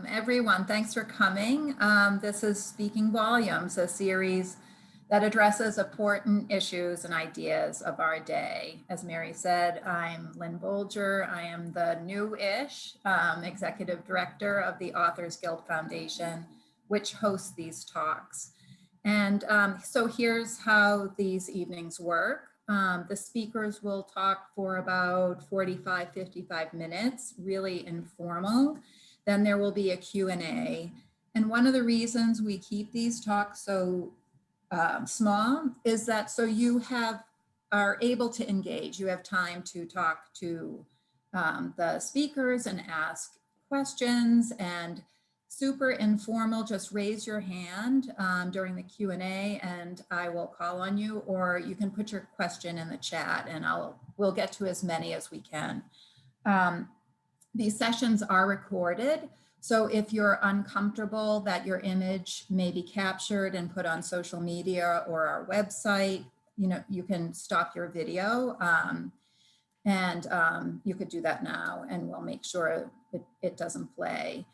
Everyone. Thanks for coming. This is Speaking Volumes, a series that addresses important issues and ideas of our day. As Mary said, I'm Lynn Bolger. I am the new-ish executive director of the Authors Guild Foundation, which hosts these talks. And so here's how these evenings work. The speakers will talk for about 45, 55 minutes, really informal. Then there will be a Q&A. And one of the reasons we keep these talks so small is that so you are able to engage. You have time to talk to the speakers and ask questions, and super informal. Just raise your hand during the Q&A and I will call on you, or you can put your question in the chat and we'll get to as many as we can. These sessions are recorded, so if you're uncomfortable that your image may be captured and put on social media or our website, you can stop your video and you could do that now and we'll make sure it doesn't play.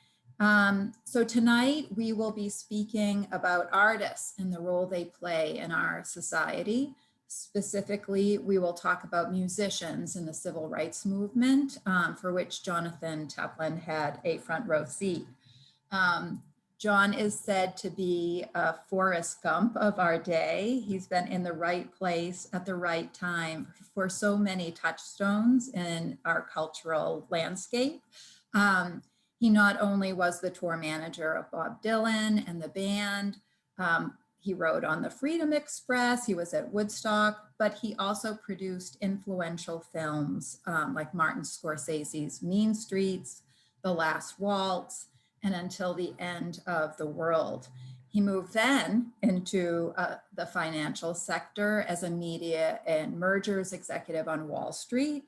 So tonight we will be speaking about artists and the role they play in our society. Specifically, we will talk about musicians in the civil rights movement, for which Jonathan Taplin had a front row seat. John is said to be a Forrest Gump of our day. He's been in the right place at the right time for so many touchstones in our cultural landscape. He not only was the tour manager of Bob Dylan and the band, he rode on the Freedom Express, he was at Woodstock, but he also produced influential films like Martin Scorsese's Mean Streets, The Last Waltz, and Until the End of the World. He moved then into the financial sector as a media and mergers executive on Wall Street.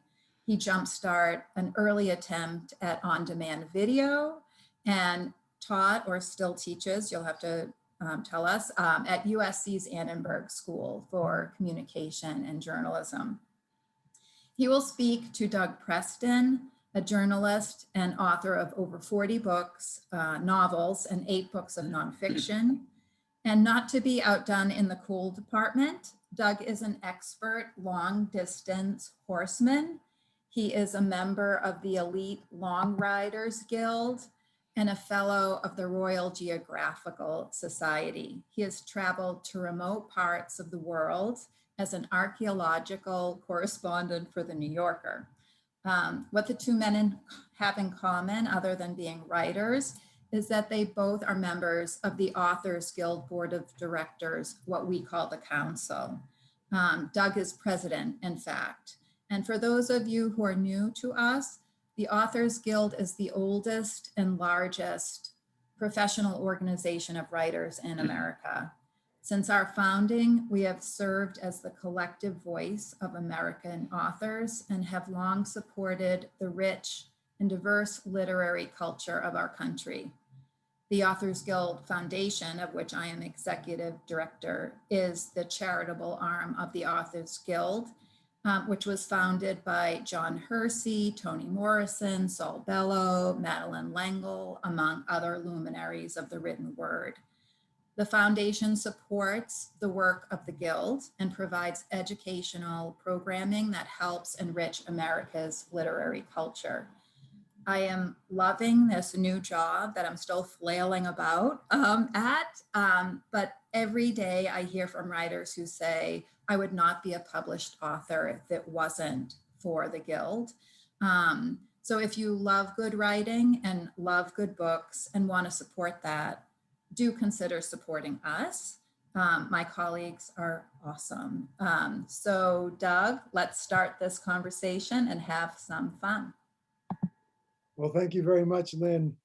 He jumpstarted an early attempt at on-demand video and taught, or still teaches, you'll have to tell us, at USC's Annenberg School for Communication and Journalism. He will speak to Doug Preston, a journalist and author of over 40 books, novels, and 8 books of nonfiction. And not to be outdone in the cool department, Doug is an expert long-distance horseman. He is a member of the Elite Long Riders Guild and a fellow of the Royal Geographical Society. He has traveled to remote parts of the world as an archaeological correspondent for The New Yorker. What the two men have in common, other than being writers, is that they both are members of the Authors Guild Board of Directors, what we call the council. Doug is president, in fact. And for those of you who are new to us, the Authors Guild is the oldest and largest professional organization of writers in America. Since our founding, we have served as the collective voice of American authors and have long supported the rich and diverse literary culture of our country. The Authors Guild Foundation, of which I am executive director, is the charitable arm of the Authors Guild, which was founded by John Hersey, Toni Morrison, Saul Bellow, Madeleine L'Engle, among other luminaries of the written word. The foundation supports the work of the Guild and provides educational programming that helps enrich America's literary culture. I am loving this new job that I'm still flailing about but every day I hear from writers who say, I would not be a published author if it wasn't for the Guild. So if you love good writing and love good books and want to support that, do consider supporting us. My colleagues are awesome. So Doug, let's start this conversation and have some fun. Well, thank you very much, Lynn.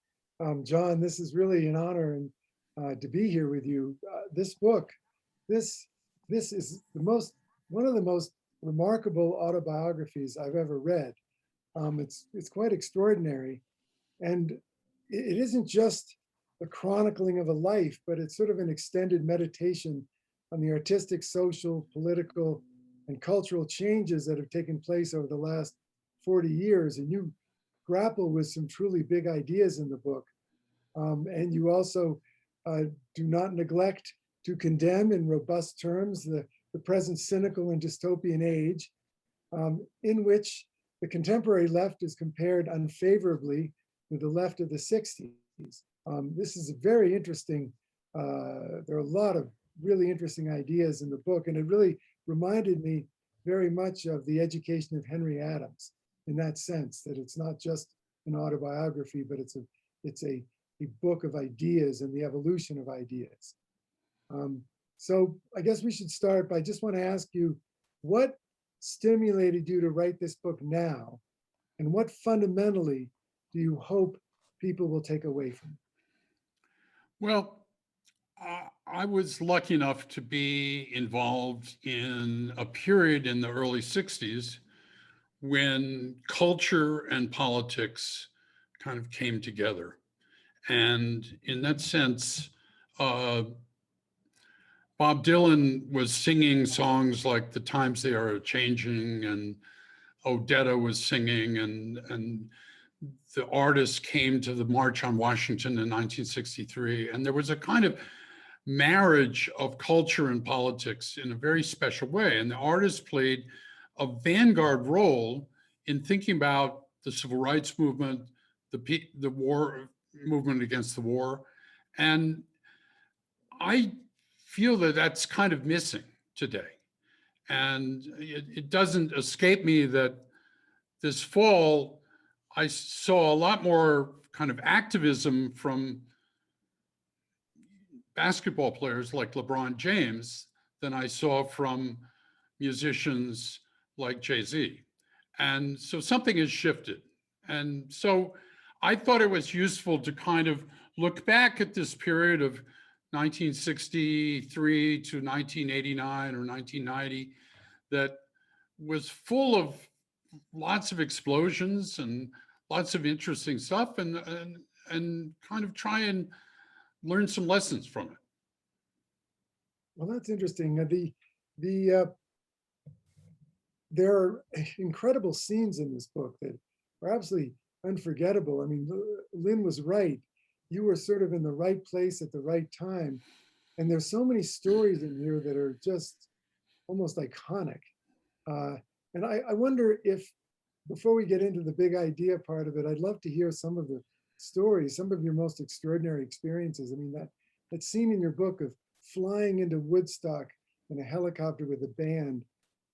John, this is really an honor and to be here with you. This book, this is one of the most remarkable autobiographies I've ever read. It's quite extraordinary, and it isn't just the chronicling of a life, but it's sort of an extended meditation on the artistic, social, political, and cultural changes that have taken place over the last 40 years. And you grapple with some truly big ideas in the book. And you also do not neglect to condemn in robust terms the present cynical and dystopian age, in which the contemporary left is compared unfavorably with the left of the 60s. This is a very interesting, there are a lot of really interesting ideas in the book, and it really reminded me very much of The Education of Henry Adams, in that sense, that it's not just an autobiography, but it's a book of ideas and the evolution of ideas. So I guess we should start by, just want to ask you, what stimulated you to write this book now? And what fundamentally do you hope people will take away from it? Well, I was lucky enough to be involved in a period in the early 60s when culture and politics kind of came together. And in that sense, Bob Dylan was singing songs like The Times They Are Changing, and Odetta was singing, and the artists came to the March on Washington in 1963. And there was a kind of marriage of culture and politics in a very special way. And the artists played a vanguard role in thinking about the civil rights movement, the war movement against the war. And I feel that that's kind of missing today. And it doesn't escape me that this fall, I saw a lot more kind of activism from basketball players like LeBron James than I saw from musicians like Jay-Z. And so something has shifted. And so I thought it was useful to kind of look back at this period of 1963 to 1989 or 1990 that was full of lots of explosions and lots of interesting stuff, and kind of try and learn some lessons from it. Well, that's interesting. There are incredible scenes in this book that are absolutely unforgettable. I mean, Lynn was right. You were sort of in the right place at the right time. And there's so many stories in here that are just almost iconic. And I wonder if, before we get into the big idea part of it, I'd love to hear some of the stories, some of your most extraordinary experiences. I mean, that scene in your book of flying into Woodstock in a helicopter with a band,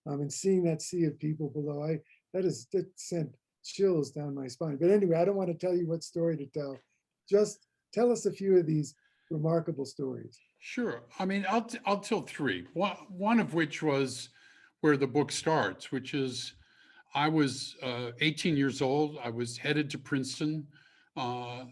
and seeing that sea of people below, that sent chills down my spine. But anyway, I don't want to tell you what story to tell. Just tell us a few of these remarkable stories. Sure. I mean, I'll tell three. One of which was where the book starts, which is I was 18 years old. I was headed to Princeton. I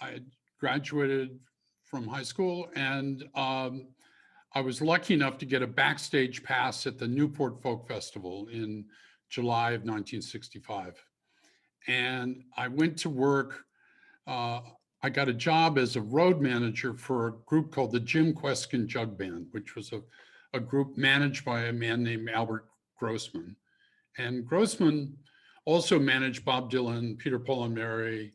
had graduated from high school, and I was lucky enough to get a backstage pass at the Newport Folk Festival in July of 1965. And I went to work. I got a job as a road manager for a group called the Jim Kweskin Jug Band, which was a group managed by a man named Albert Grossman. And Grossman also managed Bob Dylan, Peter, Paul and Mary,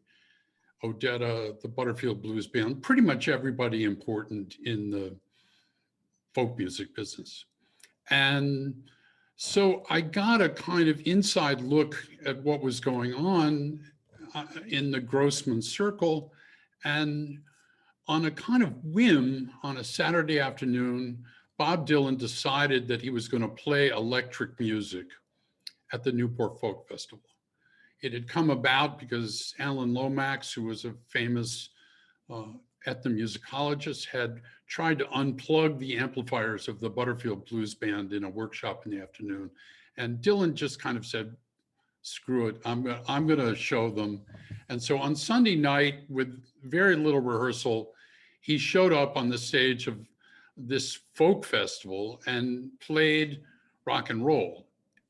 Odetta, the Butterfield Blues Band, pretty much everybody important in the folk music business. And so I got a kind of inside look at what was going on in the Grossman circle. And on a kind of whim, on a Saturday afternoon, Bob Dylan decided that he was going to play electric music at the Newport Folk Festival. It had come about because Alan Lomax, who was a famous ethnomusicologist, had tried to unplug the amplifiers of the Butterfield Blues Band in a workshop in the afternoon. And Dylan just kind of said, screw it, I'm gonna show them. And so on Sunday night, with very little rehearsal, he showed up on the stage of this folk festival and played rock and roll.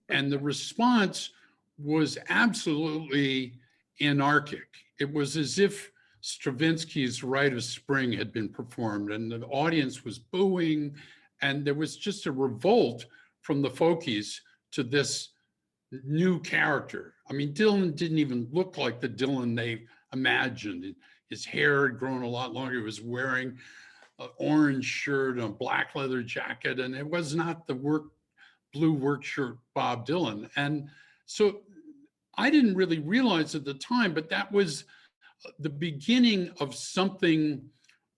And the response was absolutely anarchic. It was as if Stravinsky's Rite of Spring had been performed, and the audience was booing, and there was just a revolt from the folkies to this new character. I mean, Dylan didn't even look like the Dylan they imagined his hair had grown a lot longer. He was wearing an orange shirt and a black leather jacket, and it was not the blue work shirt Bob Dylan. And so I didn't really realize at the time, but that was the beginning of something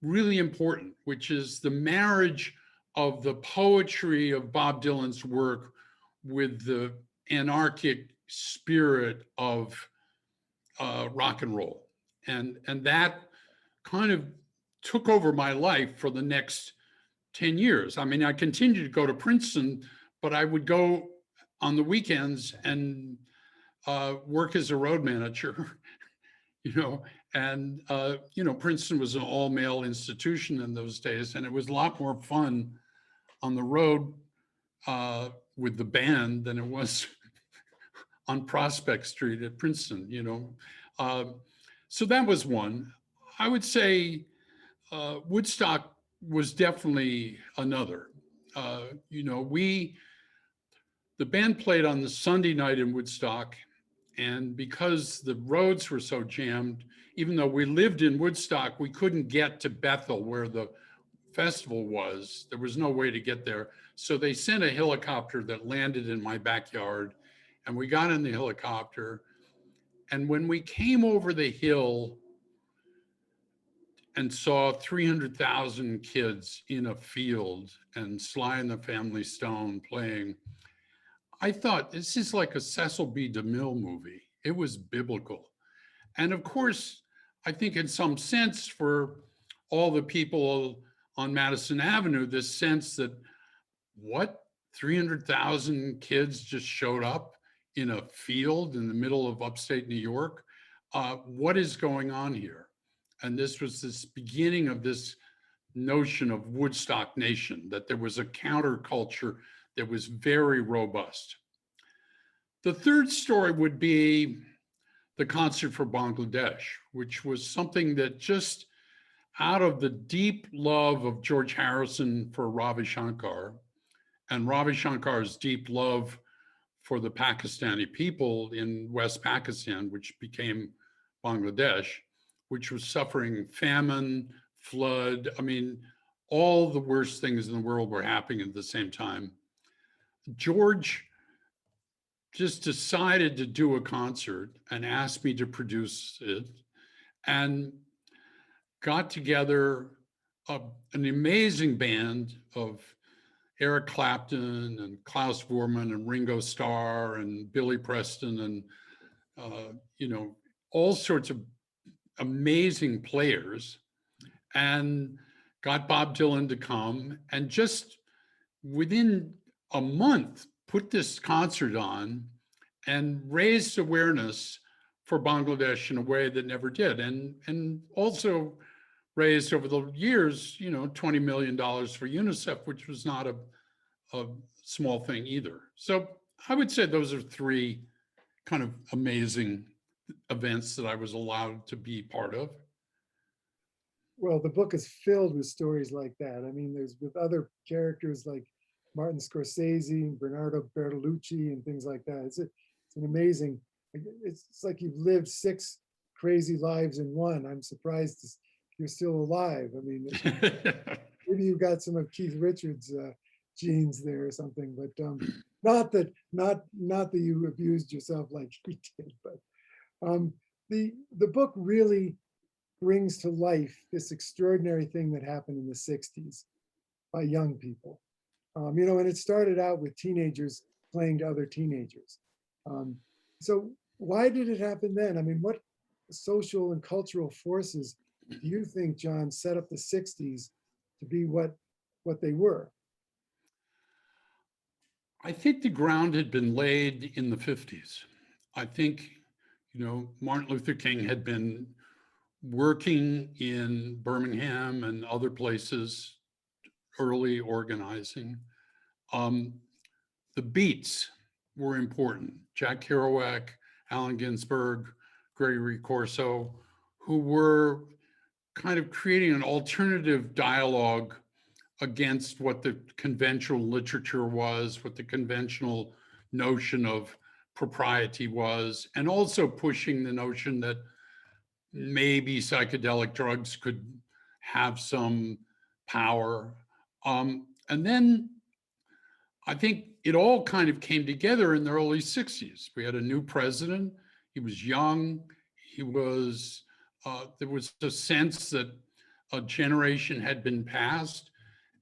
really important, which is the marriage of the poetry of Bob Dylan's work with the anarchic spirit of rock and roll. And that kind of took over my life for the next 10 years. I mean, I continued to go to Princeton, but I would go on the weekends and work as a road manager, and Princeton was an all-male institution in those days, and it was a lot more fun on the road with the band than it was on Prospect Street at Princeton, So that was one. I would say Woodstock was definitely another. The band played on the Sunday night in Woodstock, and because the roads were so jammed, even though we lived in Woodstock, we couldn't get to Bethel where the festival was. There was no way to get there. So they sent a helicopter that landed in my backyard, and we got in the helicopter. And when we came over the hill and saw 300,000 kids in a field and Sly and the Family Stone playing, I thought, this is like a Cecil B. DeMille movie. It was biblical. And of course, I think in some sense for all the people on Madison Avenue, this sense that, what, 300,000 kids just showed up in a field in the middle of upstate New York? What is going on here? And this was this beginning of this notion of Woodstock Nation, that there was a counterculture that was very robust. The third story would be the concert for Bangladesh, which was something that just out of the deep love of George Harrison for Ravi Shankar and Ravi Shankar's deep love for the Pakistani people in West Pakistan, which became Bangladesh, which was suffering famine, flood. I mean, all the worst things in the world were happening at the same time. George just decided to do a concert and asked me to produce it, and got together an amazing band of Eric Clapton and Klaus Voormann and Ringo Starr and Billy Preston and all sorts of amazing players, and got Bob Dylan to come, and just within a month put this concert on and raised awareness for Bangladesh in a way that never did, and also raised over the years, $20 million for UNICEF, which was not a small thing either. So I would say those are three kind of amazing events that I was allowed to be part of. Well, the book is filled with stories like that. I mean, there's with other characters like Martin Scorsese and Bernardo Bertolucci and things like that. It's an amazing, it's like you've lived 6 crazy lives in one. I'm surprised you're still alive. I mean, maybe you got some of Keith Richards' genes there or something, but not that you abused yourself like he did. But the book really brings to life this extraordinary thing that happened in the 60s by young people. And it started out with teenagers playing to other teenagers. So why did it happen then? I mean, what social and cultural forces do you think, John, set up the 60s to be what they were? I think the ground had been laid in the 50s. I think, Martin Luther King had been working in Birmingham and other places, early organizing. The beats were important. Jack Kerouac, Allen Ginsberg, Gregory Corso, who were kind of creating an alternative dialogue against what the conventional literature was, what the conventional notion of propriety was, and also pushing the notion that maybe psychedelic drugs could have some power. And then I think it all kind of came together in the early 60s. We had a new president. He was young. He was, there was a sense that a generation had been passed.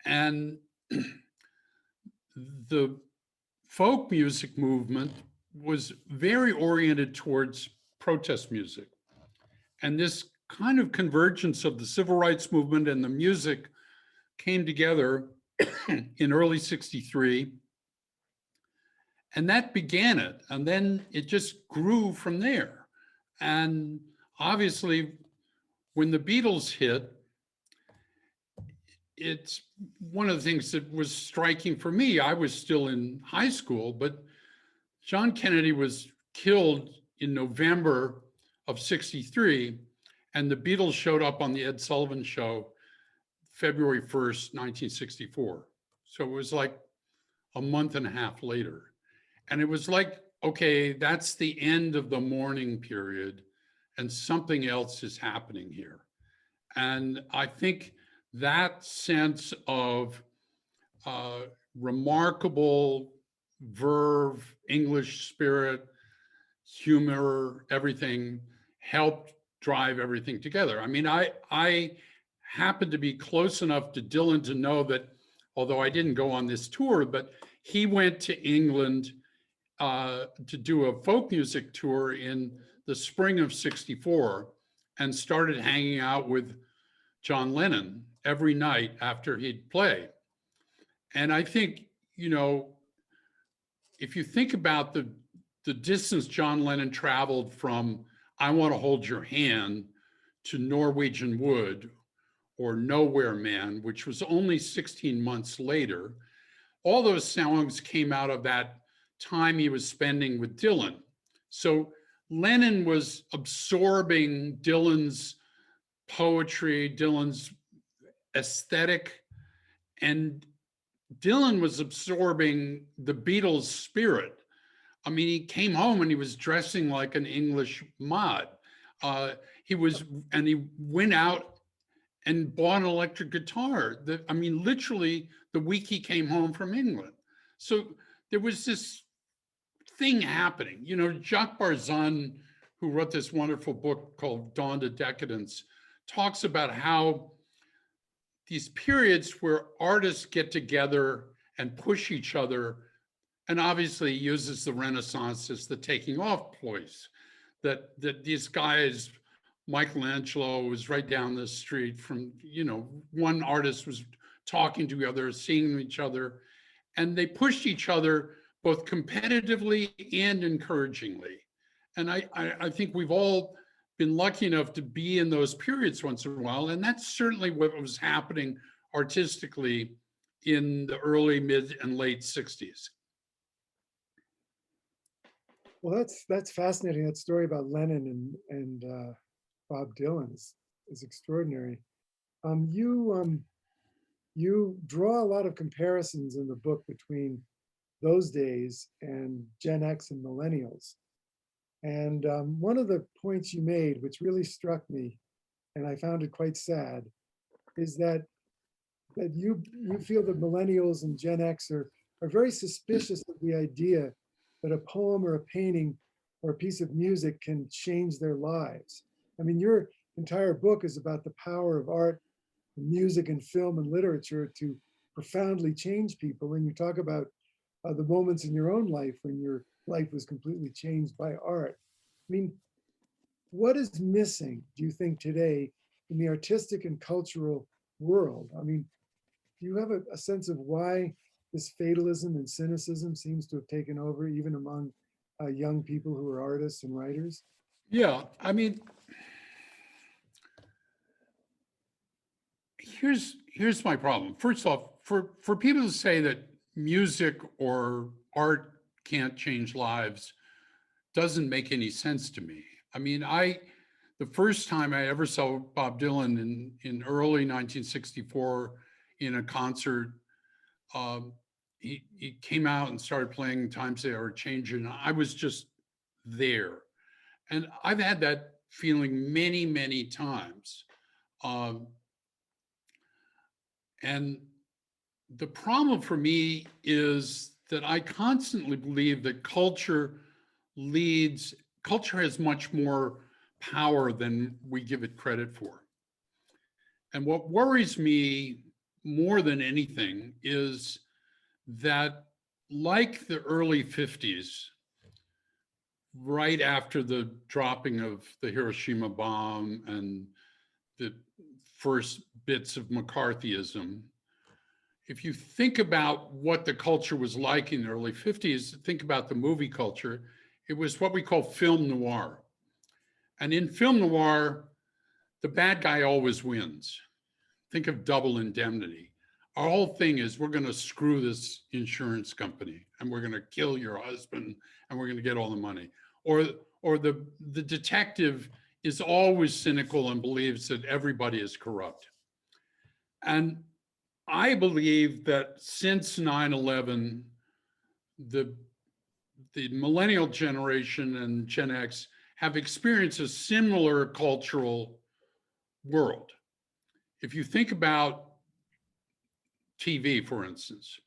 And the folk music movement was very oriented towards protest music. And this kind of convergence of the civil rights movement and the music came together in early 63. And that began it. And then it just grew from there. And obviously, when the Beatles hit, it's one of the things that was striking for me. I was still in high school, but John Kennedy was killed in November of 63, and the Beatles showed up on the Ed Sullivan Show February 1st, 1964. So it was like a month and a half later. And it was like, okay, that's the end of the mourning period, and something else is happening here. And I think that sense of remarkable verve, English spirit, humor, everything helped drive everything together. I mean, I happened to be close enough to Dylan to know that, although I didn't go on this tour, but he went to England to do a folk music tour in the spring of 64 and started hanging out with John Lennon every night after he'd play. And I think, you know, if you think about the distance John Lennon traveled from I Want to Hold Your Hand to Norwegian Wood or Nowhere Man, which was only 16 months later, all those songs came out of that time he was spending with Dylan. So Lennon was absorbing Dylan's poetry, Dylan's aesthetic, and Dylan was absorbing the Beatles' spirit. I mean, he came home and he was dressing like an English mod. He went out and bought an electric guitar. I mean, literally the week he came home from England. So there was this thing happening. You know, Jacques Barzun, who wrote this wonderful book called Dawn to Decadence, talks about how these periods where artists get together and push each other, and obviously uses the Renaissance as the taking off place, that these guys, Michelangelo was right down the street from, you know, one artist was talking to the other, seeing each other, and they pushed each other both competitively and encouragingly. And I think we've all been lucky enough to be in those periods once in a while. And that's certainly what was happening artistically in the early, mid, and late 60s. Well, that's fascinating. That story about Lennon and Bob Dylan is extraordinary. You draw a lot of comparisons in the book between those days and Gen X and millennials. And one of the points you made, which really struck me, and I found it quite sad, is that you feel that millennials and Gen X are very suspicious of the idea that a poem or a painting or a piece of music can change their lives. I mean, your entire book is about the power of art, music, and film and literature to profoundly change people. And you talk about the moments in your own life when your life was completely changed by art. I mean, what is missing, do you think, today in the artistic and cultural world? I mean, do you have a sense of why this fatalism and cynicism seems to have taken over even among young people who are artists and writers? Yeah, I mean, here's my problem. First off, for people to say that music or art can't change lives doesn't make any sense to me. I mean, the first time I ever saw Bob Dylan in early 1964 in a concert, he came out and started playing Times They Are Changing. I was just there. And I've had that feeling many, many times. And the problem for me is that I constantly believe that culture has much more power than we give it credit for. And what worries me more than anything is that, like the early 50s, right after the dropping of the Hiroshima bomb and the first bits of McCarthyism, if you think about what the culture was like in the early 50s, think about the movie culture, it was what we call film noir. And in film noir, the bad guy always wins. Think of Double Indemnity. Our whole thing is we're going to screw this insurance company and we're going to kill your husband and we're going to get all the money. Or the detective is always cynical and believes that everybody is corrupt. And I believe that since 9/11, the millennial generation and Gen X have experienced a similar cultural world. If you think about TV, for instance,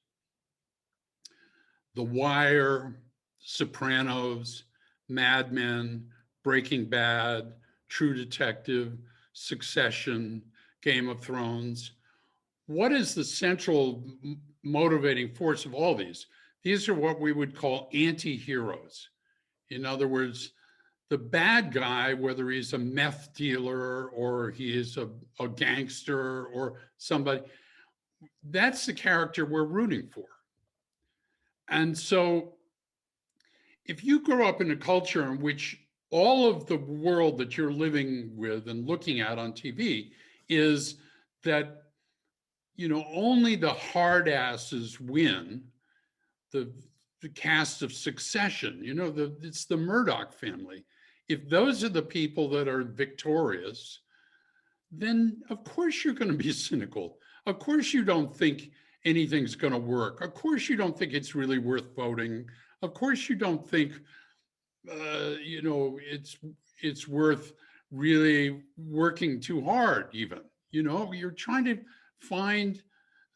The Wire, Sopranos, Mad Men, Breaking Bad, True Detective, Succession, Game of Thrones. What is the central motivating force of all these? These are what we would call anti-heroes. In other words, the bad guy, whether he's a meth dealer or he is a gangster or somebody, that's the character we're rooting for. And so if you grow up in a culture in which all of the world that you're living with and looking at on TV is that, you know, only the hard asses win, the cast of Succession, you know, it's the Murdoch family. If those are the people that are victorious, then of course you're going to be cynical. Of course you don't think anything's going to work. Of course you don't think it's really worth voting. Of course you don't think, you know, it's worth really working too hard even. You know, you're trying to find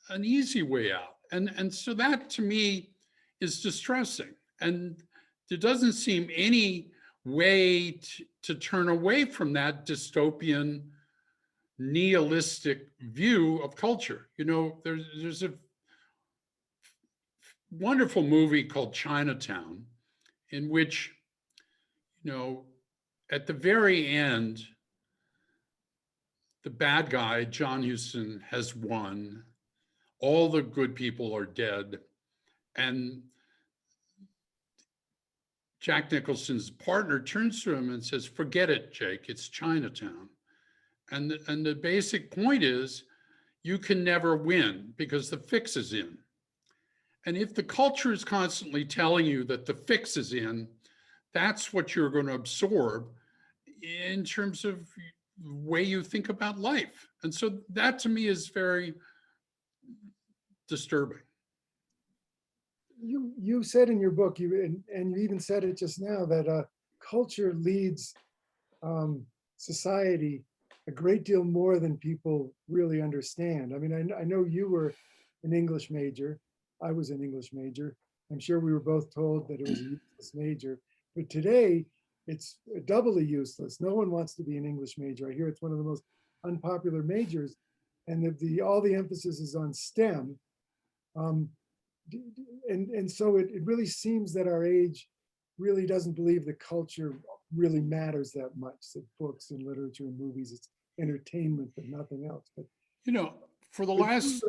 an easy way out. And so that to me is distressing. And there doesn't seem any way to turn away from that dystopian, nihilistic view of culture. You know, there's a wonderful movie called Chinatown, in which, you know, at the very end, the bad guy, John Huston, has won. All the good people are dead. And Jack Nicholson's partner turns to him and says, "Forget it, Jake, it's Chinatown." And the basic point is, you can never win because the fix is in. And if the culture is constantly telling you that the fix is in, that's what you're going to absorb in terms of the way you think about life. And so that to me is very disturbing. You said in your book, and you even said it just now, that culture leads society a great deal more than people really understand. I mean, I know you were an English major. I was an English major. I'm sure we were both told that it was a useless major. But today, it's doubly useless. No one wants to be an English major. I hear it's one of the most unpopular majors. And all the emphasis is on STEM. And so it really seems that our age really doesn't believe that culture really matters that much, that books and literature and movies, it's entertainment, but nothing else. But you know, for the last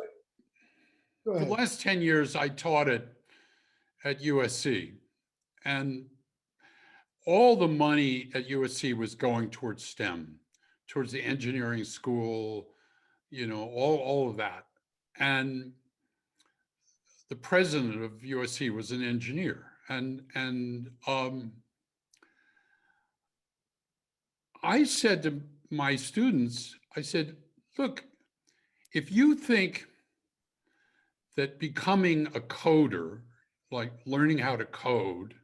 10 years, I taught it at USC, and all the money at USC was going towards STEM, towards the engineering school, you know, all of that. And the president of USC was an engineer. And I said to my students, I said, look, if you think that becoming a coder, like learning how to code,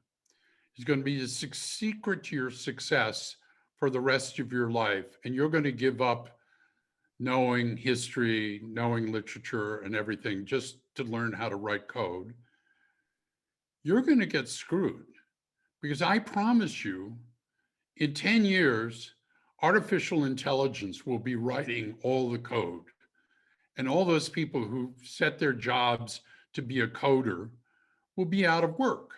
is going to be the secret to your success for the rest of your life, and you're going to give up knowing history, knowing literature and everything just to learn how to write code, you're going to get screwed. Because I promise you, in 10 years, artificial intelligence will be writing all the code. And all those people who set their jobs to be a coder will be out of work.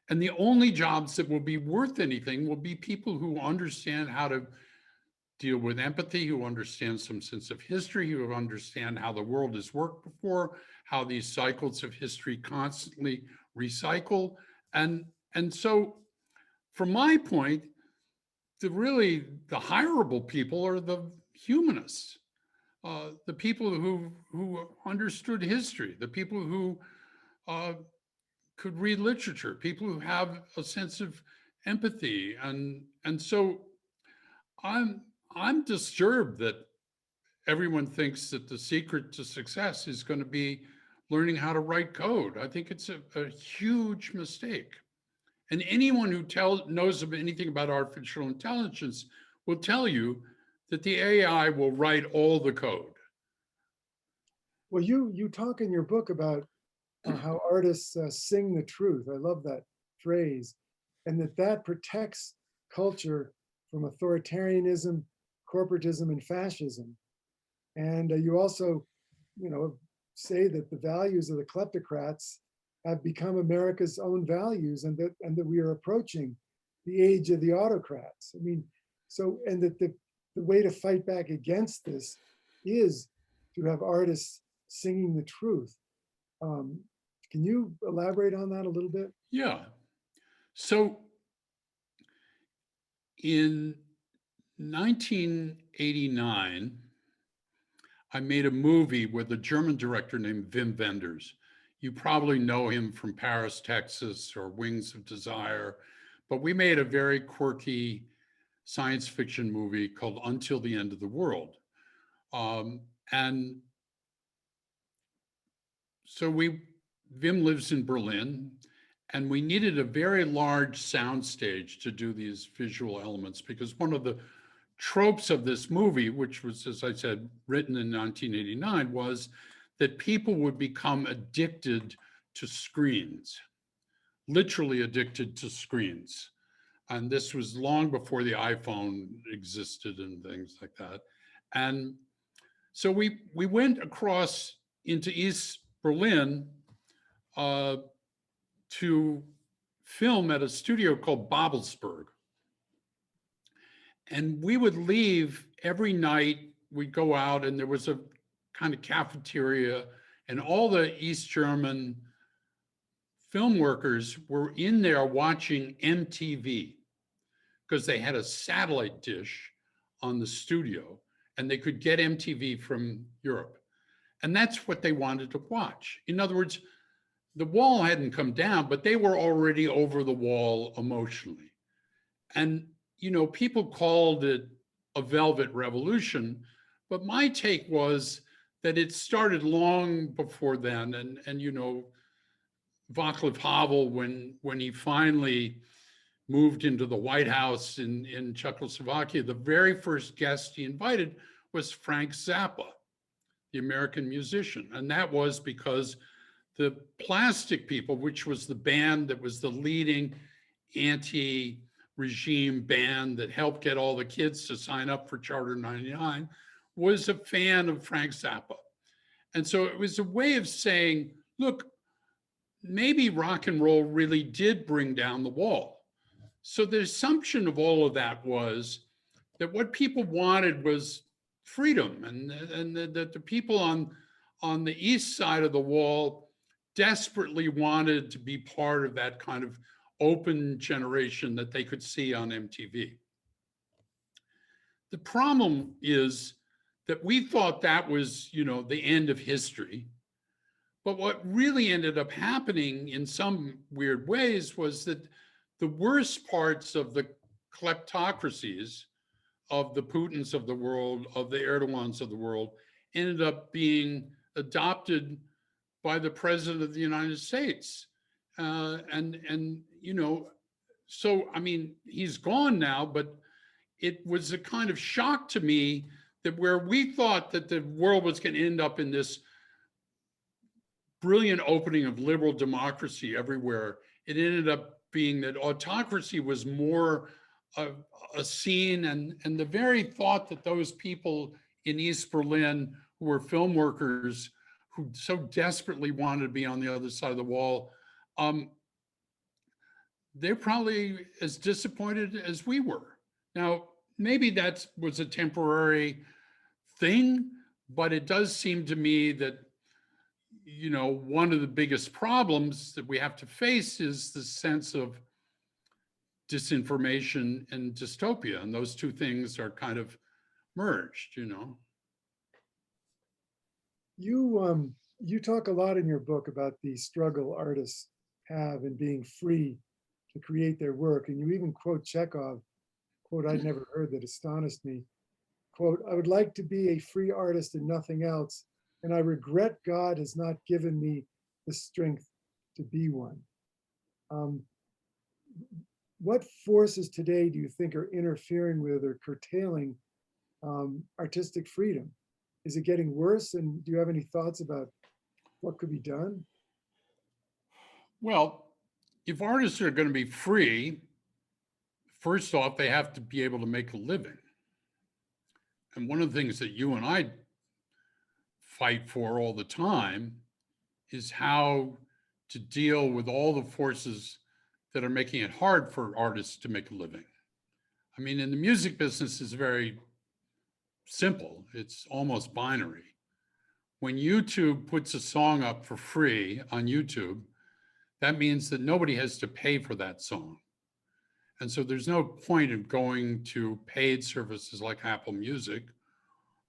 And the only jobs that will be worth anything will be people who understand how to deal with empathy, who understand some sense of history, who understand how the world has worked before, how these cycles of history constantly recycle. And so from my point, the hireable people are the humanists, the people who understood history, the people who could read literature, people who have a sense of empathy. And so I'm disturbed that everyone thinks that the secret to success is going to be learning how to write code. I think it's a huge mistake. And anyone who knows of anything about artificial intelligence will tell you that the AI will write all the code. Well, you talk in your book about how artists sing the truth. I love that phrase, and that protects culture from authoritarianism, corporatism, and fascism. And you also, say that the values of the kleptocrats have become America's own values, and that we are approaching the age of the autocrats. I mean, so, and that the way to fight back against this is to have artists singing the truth. Can you elaborate on that a little bit? Yeah. So in 1989, I made a movie with a German director named Wim Wenders. You probably know him from Paris, Texas, or Wings of Desire, but we made a very quirky science fiction movie called Until the End of the World. And so Wim lives in Berlin, and we needed a very large soundstage to do these visual elements, because one of the tropes of this movie, which was, as I said, written in 1989, was that people would become addicted to screens, literally addicted to screens. And this was long before the iPhone existed and things like that. And so we went across into East Berlin to film at a studio called Babelsberg. And we would leave every night, we'd go out, and there was a kind of cafeteria, and all the East German film workers were in there watching MTV, because they had a satellite dish on the studio, and they could get MTV from Europe. And that's what they wanted to watch. In other words, the wall hadn't come down, but they were already over the wall emotionally. And people called it a velvet revolution, but my take was that it started long before then. And Václav Havel, when he finally moved into the White House in Czechoslovakia, the very first guest he invited was Frank Zappa, the American musician. And that was because the Plastic People, which was the band that was the leading anti-regime band that helped get all the kids to sign up for Charter 99, was a fan of Frank Zappa. And so it was a way of saying, look, maybe rock and roll really did bring down the wall. So the assumption of all of that was that what people wanted was freedom, and that the people on the east side of the wall desperately wanted to be part of that kind of open generation that they could see on MTV. The problem is that we thought that was, the end of history. But what really ended up happening in some weird ways was that the worst parts of the kleptocracies, of the Putins of the world, of the Erdogans of the world, ended up being adopted by the president of the United States. So, I mean, he's gone now, but it was a kind of shock to me that where we thought that the world was going to end up in this brilliant opening of liberal democracy everywhere, it ended up being that autocracy was more a scene, and the very thought that those people in East Berlin who were film workers who so desperately wanted to be on the other side of the wall, they're probably as disappointed as we were. Now, maybe that was a temporary thing, but it does seem to me that, you know, one of the biggest problems that we have to face is the sense of disinformation and dystopia, and those two things are kind of merged, you know. You talk a lot in your book about the struggle artists have in being free to create their work, and you even quote Chekhov, quote I'd never heard that astonished me. Quote, I would like to be a free artist and nothing else, and I regret God has not given me the strength to be one. What forces today do you think are interfering with or curtailing artistic freedom? Is it getting worse? And do you have any thoughts about what could be done? Well, if artists are going to be free, first off, they have to be able to make a living. And one of the things that you and I fight for all the time is how to deal with all the forces that are making it hard for artists to make a living. I mean, in the music business, it's very simple. It's almost binary. When YouTube puts a song up for free on YouTube, that means that nobody has to pay for that song. And so there's no point in going to paid services like Apple Music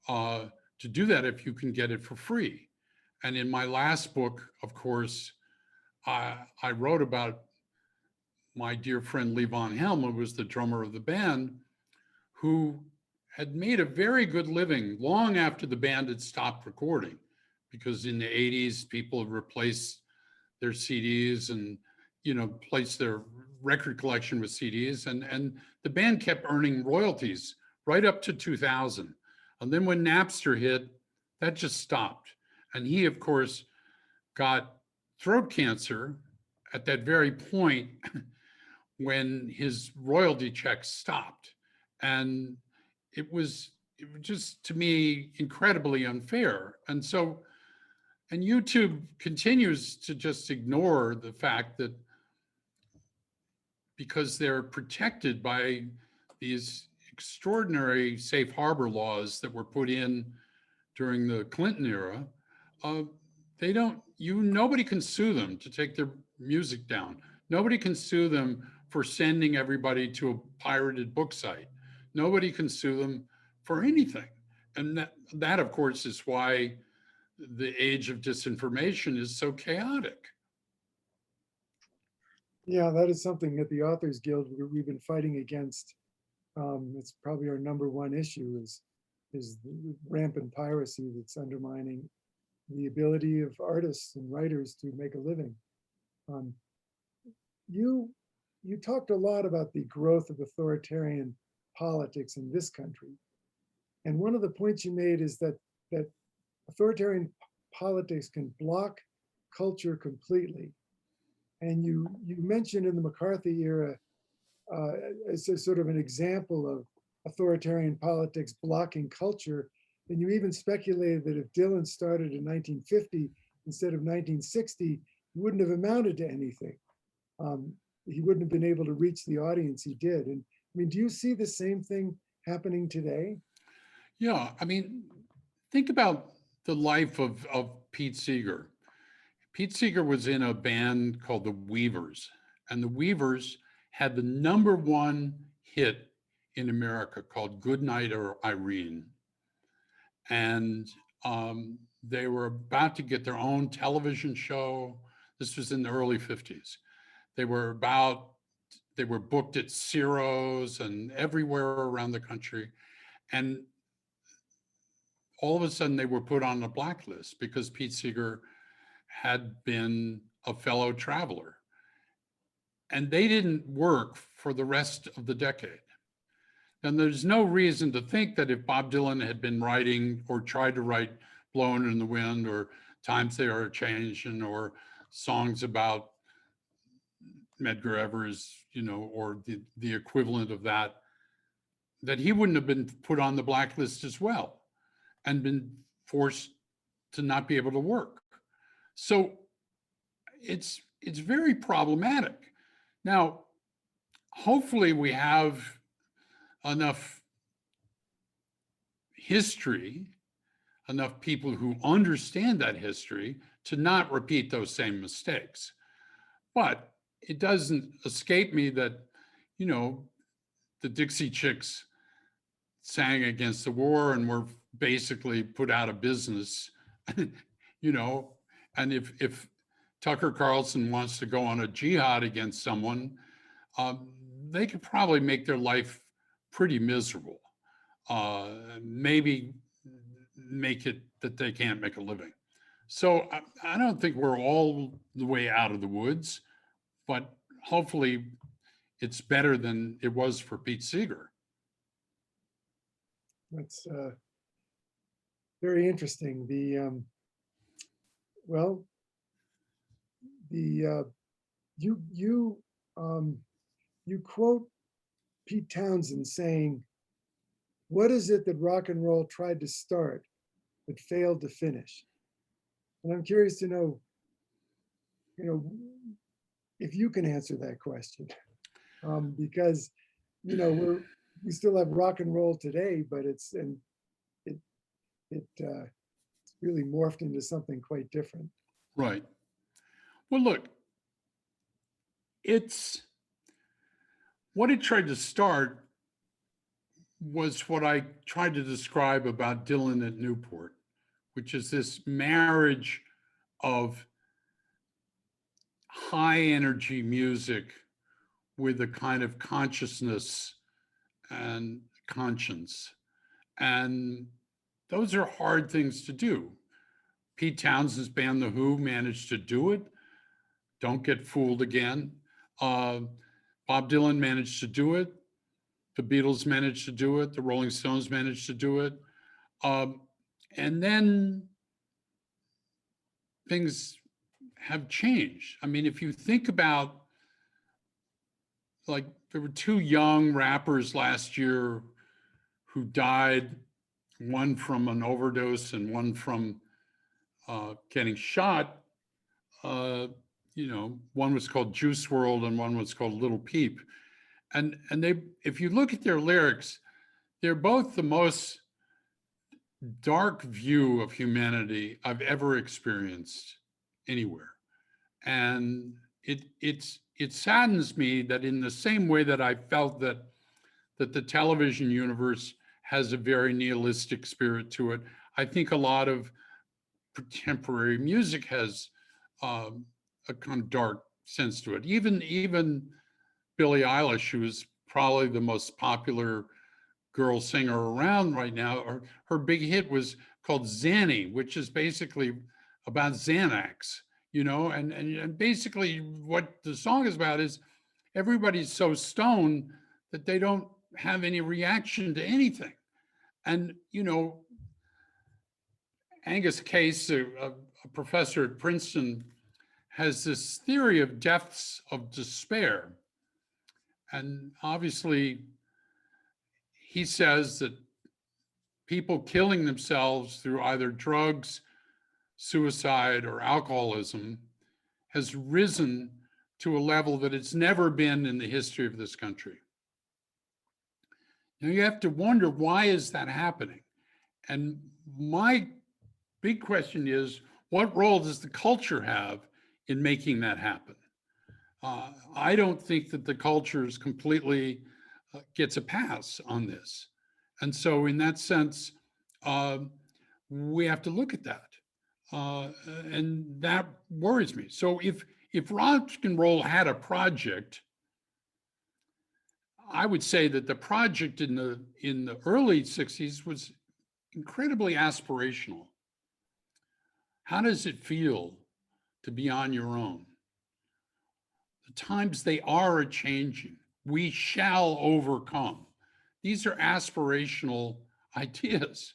to do that if you can get it for free. And in my last book, of course, I wrote about my dear friend Lee Von Helm, who was the drummer of the band, who had made a very good living long after the band had stopped recording, because in the 80s, people had replaced their CDs and, you know, placed their record collection with CDs, and the band kept earning royalties right up to 2000. And then when Napster hit, that just stopped. And he, of course, got throat cancer at that very point when his royalty checks stopped. And it was just, to me, incredibly unfair. And so, and YouTube continues to just ignore the fact that because they're protected by these extraordinary safe harbor laws that were put in during the Clinton era, they don't, nobody can sue them to take their music down. Nobody can sue them for sending everybody to a pirated book site. Nobody can sue them for anything. And that of course, is why the age of disinformation is so chaotic. Yeah, that is something that the Authors Guild we've been fighting against. It's probably our number one issue is the rampant piracy that's undermining the ability of artists and writers to make a living. You talked a lot about the growth of authoritarian politics in this country. And one of the points you made is that authoritarian politics can block culture completely. And you mentioned in the McCarthy era as a sort of an example of authoritarian politics blocking culture. And you even speculated that if Dylan started in 1950 instead of 1960, he wouldn't have amounted to anything. He wouldn't have been able to reach the audience he did. And I mean, do you see the same thing happening today? Yeah, I mean, think about the life of Pete Seeger. Pete Seeger was in a band called the Weavers, and the Weavers had the #1 hit in America called Goodnight or Irene. And they were about to get their own television show. This was in the early 50s. They were booked at Ciro's and everywhere around the country. And all of a sudden they were put on a blacklist because Pete Seeger had been a fellow traveler. And they didn't work for the rest of the decade. And there's no reason to think that if Bob Dylan had been writing or tried to write Blowing in the Wind or Times They Are Changing or songs about Medgar Evers, or the equivalent of that, that he wouldn't have been put on the blacklist as well and been forced to not be able to work. So it's very problematic. Now, hopefully we have enough history, enough people who understand that history to not repeat those same mistakes. But it doesn't escape me that, the Dixie Chicks sang against the war and were basically put out of business, and if Tucker Carlson wants to go on a jihad against someone, they could probably make their life pretty miserable. Maybe make it that they can't make a living. So I don't think we're all the way out of the woods, but hopefully it's better than it was for Pete Seeger. That's very interesting. You quote Pete Townsend saying, "What is it that rock and roll tried to start but failed to finish?" And I'm curious to know, if you can answer that question, because we still have rock and roll today, but it's really morphed into something quite different. Right. Well, look, what it tried to start was what I tried to describe about Dylan at Newport, which is this marriage of high energy music with a kind of consciousness and conscience. And those are hard things to do. Pete Townshend's band, The Who, managed to do it. Don't get fooled again. Bob Dylan managed to do it. The Beatles managed to do it. The Rolling Stones managed to do it. And then things have changed. I mean, if you think about, like, there were two young rappers last year who died, one from an overdose and one from getting shot. One was called Juice WRLD and one was called Little Peep. And they, if you look at their lyrics, they're both the most dark view of humanity I've ever experienced anywhere. And it saddens me that in the same way that I felt that the television universe has a very nihilistic spirit to it, I think a lot of contemporary music has a kind of dark sense to it. Even Billie Eilish, who is probably the most popular girl singer around right now, her big hit was called Xanny, which is basically about Xanax, and basically what the song is about is everybody's so stoned that they don't have any reaction to anything. And, Angus Case, a professor at Princeton, has this theory of deaths of despair. And obviously, he says that people killing themselves through either drugs, suicide, or alcoholism has risen to a level that it's never been in the history of this country. Now you have to wonder, why is that happening? And my big question is, what role does the culture have in making that happen? I don't think that the culture is completely gets a pass on this. And so in that sense, we have to look at that. And that worries me. So if rock and roll had a project, I would say that the project in the early 60s was incredibly aspirational. How does it feel to be on your own? The times, they are a changing. We shall overcome. These are aspirational ideas.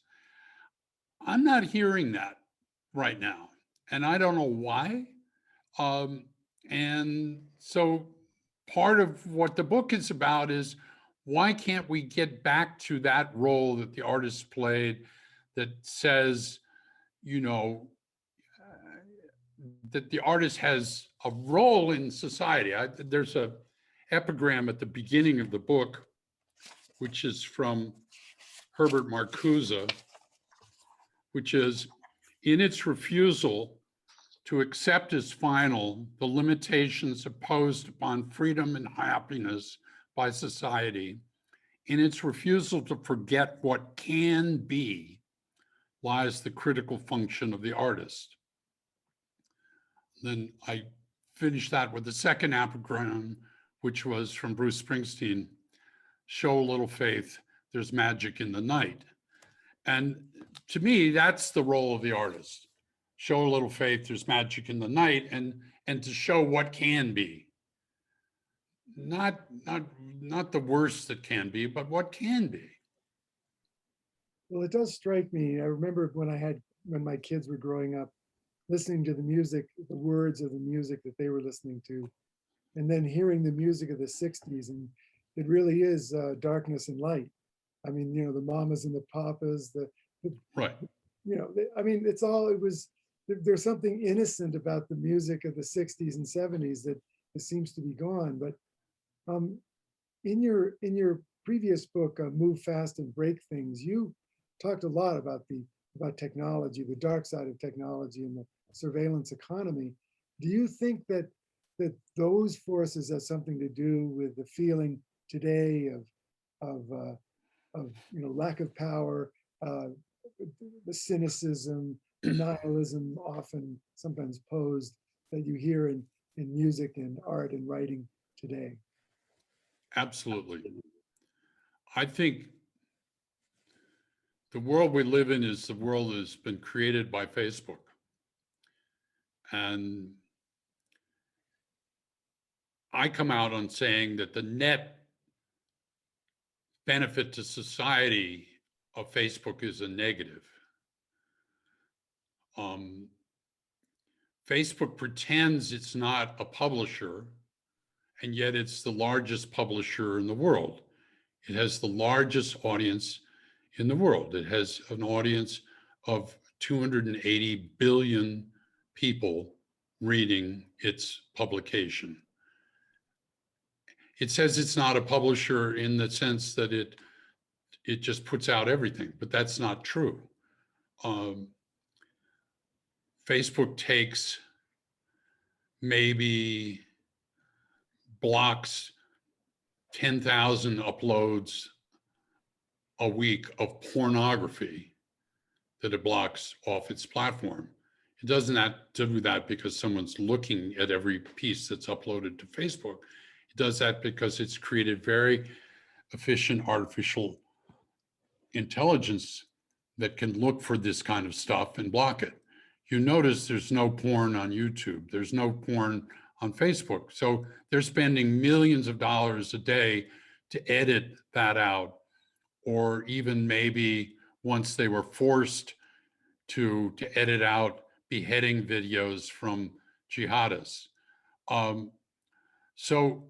I'm not hearing that right now, and I don't know why. And so part of what the book is about is, why can't we get back to that role that the artist played, that says, you know, that the artist has a role in society. There's a epigram at the beginning of the book, which is from Herbert Marcuse, which is, in its refusal to accept as final the limitations imposed upon freedom and happiness by society, in its refusal to forget what can be, lies the critical function of the artist. Then I finished that with the second epigram, which was from Bruce Springsteen: show a little faith, there's magic in the night. And to me, that's the role of the artist. Show a little faith, there's magic in the night, and to show what can be. Not the worst that can be, but what can be. Well, it does strike me. I remember when my kids were growing up, listening to the music, the words of the music that they were listening to, and then hearing the music of the 60s. And it really is darkness and light. I mean, you know, the mamas and the papas, Right. you know, there's something innocent about the music of the 60s and 70s that seems to be gone. But in your previous book, Move Fast and Break Things, you talked a lot about technology, the dark side of technology and the surveillance economy. Do you think that those forces have something to do with the feeling today of you know, lack of power, the cynicism, the nihilism often sometimes posed that you hear in music and art and writing today? Absolutely. I think the world we live in is the world that has been created by Facebook. And I come out on saying that the net benefit to society of Facebook is a negative. Facebook pretends it's not a publisher, and yet it's the largest publisher in the world. It has the largest audience in the world. It has an audience of 280 billion people reading its publication. It says it's not a publisher in the sense that it just puts out everything, but that's not true. Facebook takes, maybe blocks 10,000 uploads a week of pornography that it blocks off its platform. It doesn't do that because someone's looking at every piece that's uploaded to Facebook. It does that because it's created very efficient artificial intelligence that can look for this kind of stuff and block it. You notice there's no porn on YouTube. There's no porn on Facebook. So they're spending millions of dollars a day to edit that out, or even maybe once they were forced to edit out beheading videos from jihadists. So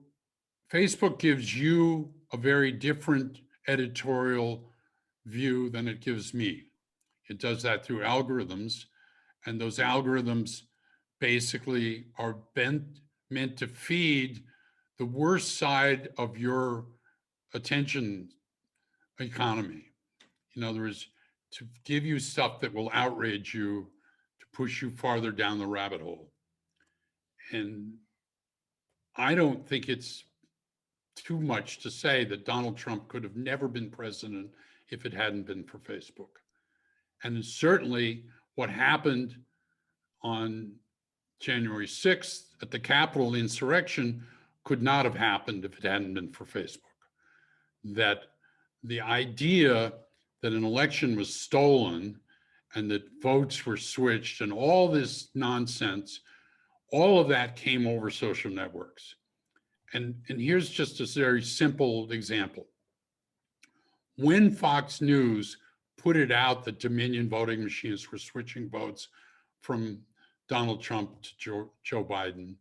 Facebook gives you a very different editorial view than it gives me. It does that through algorithms, and those algorithms basically are meant to feed the worst side of your attention economy. In other words, to give you stuff that will outrage you, to push you farther down the rabbit hole. And I don't think it's too much to say that Donald Trump could have never been president if it hadn't been for Facebook. And certainly what happened on January 6th at the Capitol insurrection could not have happened if it hadn't been for Facebook. That the idea that an election was stolen and that votes were switched and all this nonsense, all of that came over social networks. And here's just a very simple example. when Fox News put it out that Dominion voting machines were switching votes from Donald Trump to Joe Biden,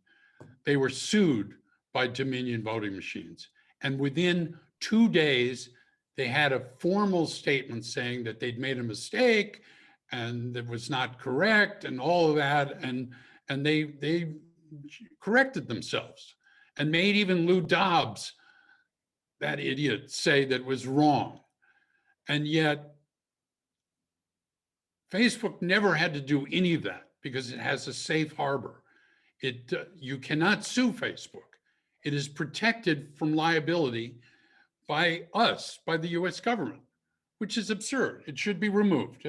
they were sued by Dominion voting machines. And within 2 days, they had a formal statement saying that they'd made a mistake and it was not correct and all of that. And they corrected themselves and made even Lou Dobbs, that idiot, say that was wrong. And yet Facebook never had to do any of that because it has a safe harbor. You cannot sue Facebook. It is protected from liability by us, by the US government, which is absurd. It should be removed.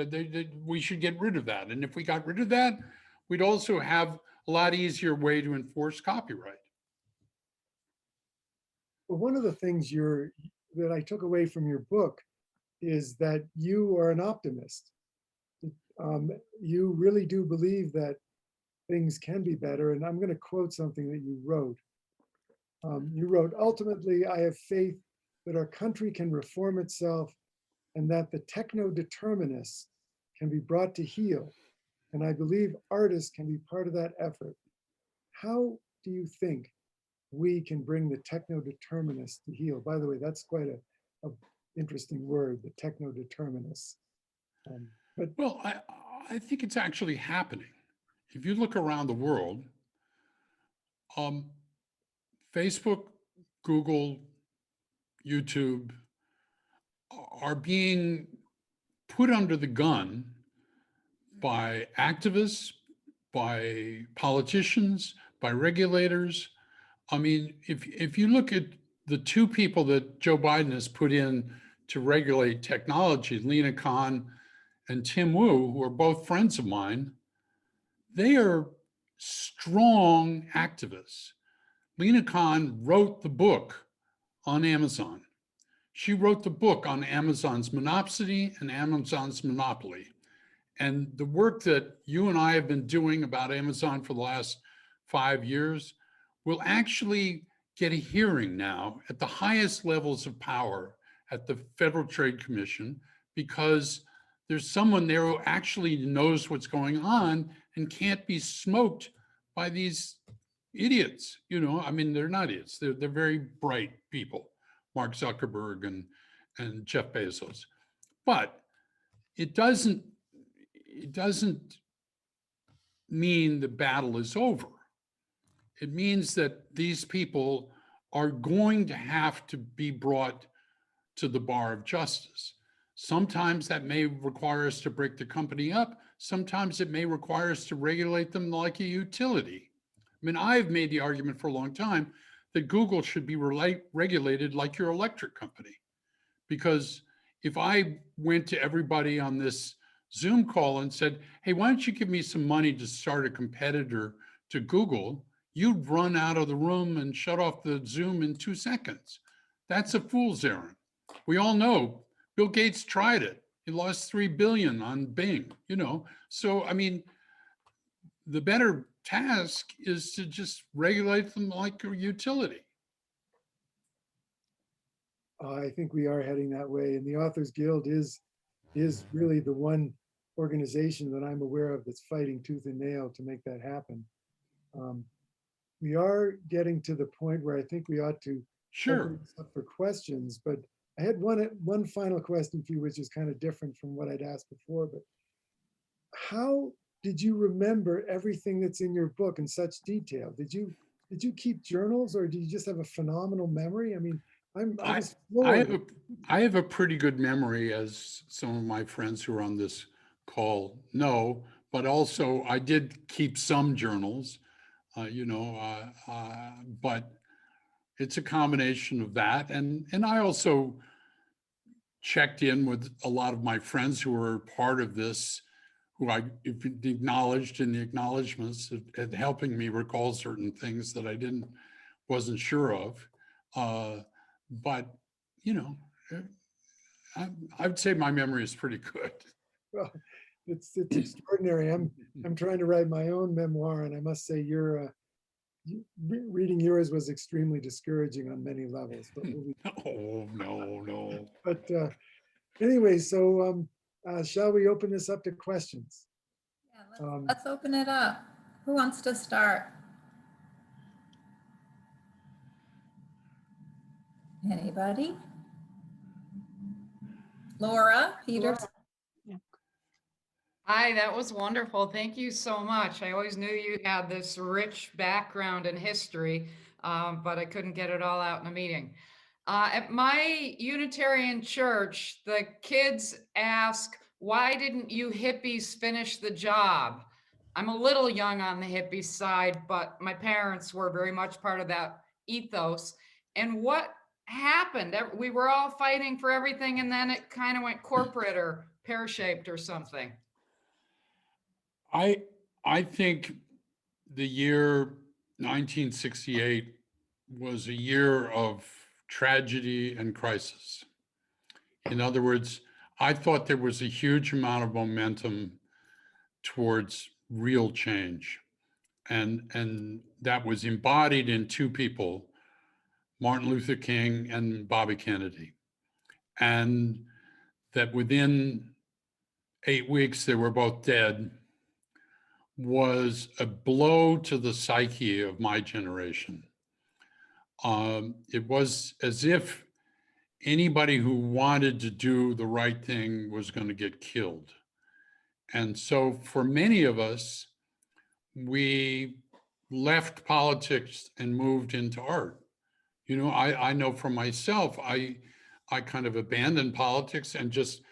We should get rid of that. And if we got rid of that, we'd also have a lot easier way to enforce copyright. Well, one of the things that I took away from your book is that you are an optimist. You really do believe that things can be better. And I'm going to quote something that you wrote. You wrote, "Ultimately, I have faith that our country can reform itself and that the techno-determinists can be brought to heel. And I believe artists can be part of that effort." How do you think we can bring the techno-determinists to heel? By the way, that's quite a interesting word, the techno-determinists. Well, I think it's actually happening. If you look around the world, Facebook, Google, YouTube are being put under the gun by activists, by politicians, by regulators. I mean, if you look at the two people that Joe Biden has put in to regulate technology, Lena Khan and Tim Wu, who are both friends of mine, they are strong activists. Lena Khan wrote the book on Amazon. She wrote the book on Amazon's monopsony and Amazon's monopoly. And the work that you and I have been doing about Amazon for the last 5 years will actually get a hearing now at the highest levels of power at the Federal Trade Commission, because there's someone there who actually knows what's going on and can't be smoked by these idiots. You know, I mean, they're not idiots. They're very bright people, Mark Zuckerberg and Jeff Bezos. But it doesn't mean the battle is over. It means that these people are going to have to be brought to the bar of justice. Sometimes that may require us to break the company up. Sometimes it may require us to regulate them like a utility. I mean, I've made the argument for a long time that Google should be regulated like your electric company. Because if I went to everybody on this Zoom call and said, hey, why don't you give me some money to start a competitor to Google, you'd run out of the room and shut off the Zoom in 2 seconds. That's a fool's errand. We all know Bill Gates tried it. He lost $3 billion on Bing, you know? So, I mean, the better task is to just regulate them like a utility. I think we are heading that way. And the Authors Guild is really the one organization that I'm aware of that's fighting tooth and nail to make that happen. We are getting to the point where I think we ought to open this up for questions, but I had one final question for you, which is kind of different from what I'd asked before, but how did you remember everything that's in your book in such detail? Did you keep journals, or did you just have a phenomenal memory? I mean, I have a pretty good memory, as some of my friends who are on this call know, but also I did keep some journals, but it's a combination of that. And I also checked in with a lot of my friends who were part of this, who I acknowledged in the acknowledgements at helping me recall certain things that I wasn't sure of. But, you know, I'd say my memory is pretty good. Well, it's extraordinary. I'm trying to write my own memoir, and I must say reading yours was extremely discouraging on many levels. But no. But Anyway, so shall we open this up to questions? Yeah, let's open it up. Who wants to start? Anybody? Laura, Peter? Hi, that was wonderful. Thank you so much. I always knew you had this rich background in history, but I couldn't get it all out in a meeting. At my Unitarian church, the kids ask, why didn't you hippies finish the job? I'm a little young on the hippie side, but my parents were very much part of that ethos. And what happened? We were all fighting for everything, and then it kind of went corporate or pear-shaped or something. I think the year 1968 was a year of tragedy and crisis. In other words, I thought there was a huge amount of momentum towards real change. And that was embodied in two people, Martin Luther King and Bobby Kennedy. And that within 8 weeks, they were both dead, was a blow to the psyche of my generation. It was as if anybody who wanted to do the right thing was going to get killed. And so for many of us, we left politics and moved into art. You know, I know for myself, I kind of abandoned politics and just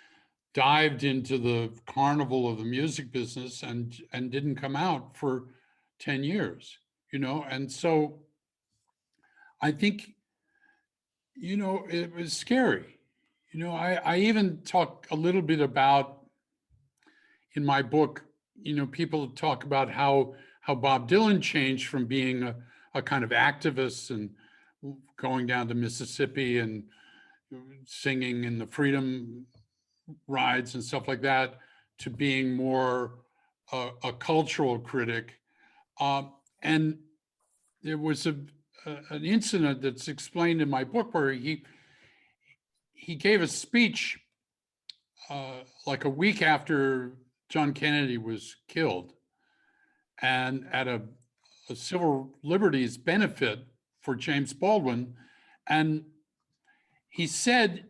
dived into the carnival of the music business and didn't come out for 10 years, you know? And so I think, you know, it was scary. You know, I even talk a little bit about in my book, you know, people talk about how Bob Dylan changed from being a kind of activist and going down to Mississippi and singing in the freedom rides and stuff like that to being more a cultural critic. And there was an incident that's explained in my book where he gave a speech like a week after John Kennedy was killed, and at a civil liberties benefit for James Baldwin. And he said,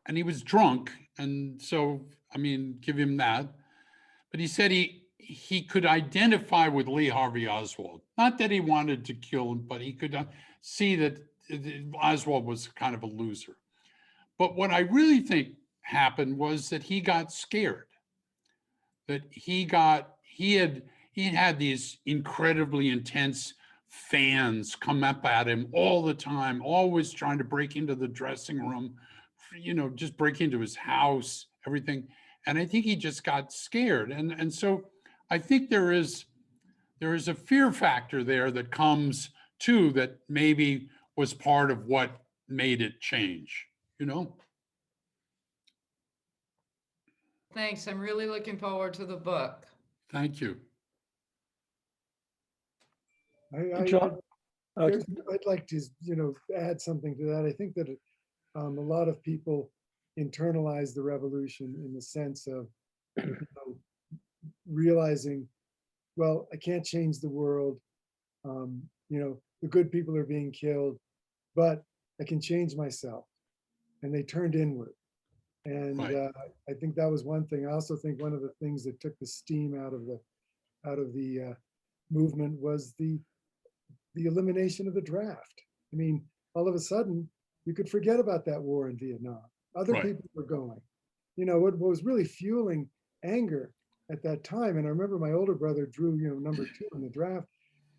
and he was drunk, and so, I mean, give him that. But he said he could identify with Lee Harvey Oswald. Not that he wanted to kill him, but he could see that Oswald was kind of a loser. But what I really think happened was that he got scared. That he had these incredibly intense fans come up at him all the time, always trying to break into the dressing room, you know, just break into his house, everything. And I think he just got scared. And so I think there is a fear factor there that comes too, that maybe was part of what made it change, you know? Thanks. I'm really looking forward to the book. Thank you. John, I'd like to, you know, add something to that. I think that a lot of people internalize the revolution in the sense of, you know, realizing, well, I can't change the world. You know, the good people are being killed, but I can change myself. And they turned inward. And Right. I think that was one thing. I also think one of the things that took the steam out of the movement was the elimination of the draft. I mean, all of a sudden, you could forget about that war in Vietnam. Other Right. people were going. You know, what was really fueling anger at that time, and I remember my older brother drew, you know, number 2 in the draft,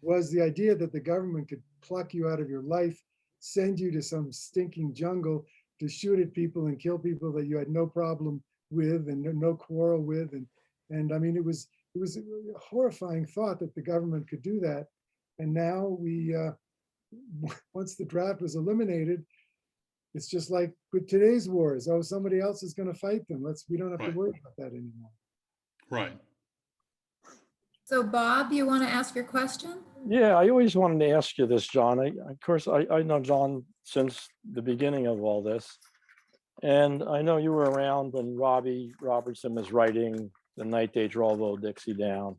was the idea that the government could pluck you out of your life, send you to some stinking jungle to shoot at people and kill people that you had no problem with and no quarrel with. And I mean, it was a horrifying thought that the government could do that. And now we, once the draft was eliminated, it's just like with today's wars. Oh, somebody else is going to fight them. We don't have Right. to worry about that anymore. Right. So Bob, you want to ask your question? yeah, I always wanted to ask you this, John. Of course, I know John since the beginning of all this. And I know you were around when Robbie Robertson was writing The Night They Draw Little Dixie Down.